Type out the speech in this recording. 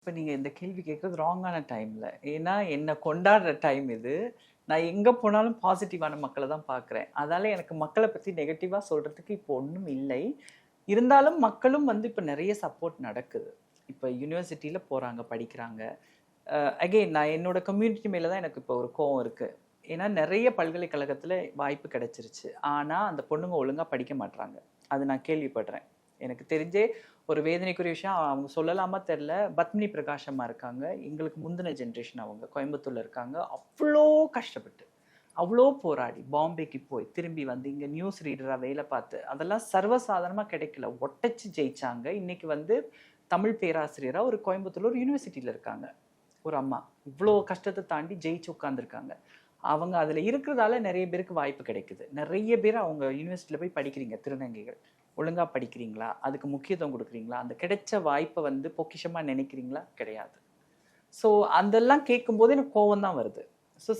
இப்ப நீங்க இந்த கேள்வி கேட்கறது ராங்கான டைம்ல. ஏன்னா, என்ன கொண்டாடுற டைம் இது. நான் எங்க போனாலும் பாசிட்டிவான மக்கள தான் பார்க்குறேன். அதால எனக்கு மக்கள பத்தி நெகட்டிவா சொல்றதுக்கு இப்போ ஒண்ணும் இல்லை. இருந்தாலும் மக்களும் வந்து இப்ப நெறைய சப்போர்ட் நடக்குது. இப்ப யுனிவர்சிட்டில போறாங்க, படிக்கிறாங்க. அகைன் நான் என்னோட கம்யூனிட்டி மேல தான் எனக்கு இப்போ ஒரு கோவம் இருக்கு. ஏன்னா நெறைய பல்கலைக்கழகத்துல வாய்ப்பு கிடைச்சிருச்சு. ஆனா, அந்த பொண்ணுங்க ஒழுங்கா படிக்க மாட்றாங்க. அது நான் கேள்விப்படுறேன். எனக்கு தெரிஞ்சே ஒரு வேதனைக்குரிய விஷயம் அவங்க சொல்லலாமா தெரியல. பத்மினி பிரகாஷ் அம்மா இருக்காங்க. எங்களுக்கு முந்தின ஜெனரேஷன் அவங்க. கோயம்புத்தூர்ல இருக்காங்க. அவ்ளோ கஷ்டப்பட்டு, அவ்ளோ போராடி, பாம்பேக்கு போய், திரும்பி வந்து இங்க நியூஸ் ரீடரா வேலை பார்த்து, அதெல்லாம் சர்வசாதாரணமா கிடைக்கல. ஒட்டச்சு ஜெயிச்சாங்க. இன்னைக்கு வந்து தமிழ் பேராசிரியரா ஒரு கோயம்புத்தூர்ல ஒரு யூனிவர்சிட்டில இருக்காங்க. ஒரு அம்மா. இவ்ளோ கஷ்டத்த தாண்டி ஜெயிச்சு உட்கார்ந்துருக்காங்க. அவங்க அதுல இருக்கிறதால நெறைய பேருக்கு வாய்ப்பு கிடைக்குது. நெறைய பேர் அவங்க யூனிவர்சிட்டில போய் படிக்கிறீங்க, திருநங்கைகள். ஒழுங்கா படிக்கிறீங்களா? அதுக்கு முக்கியத்துவம் குடுக்குறீங்களா? அந்த கிடைச்ச வாய்ப்ப வந்து பொக்கிஷமா நினைக்கிறீங்களா? கிடையாது. ஸோ அதெல்லாம் கேட்கும்போது எனக்கு கோவம் தான் வருது.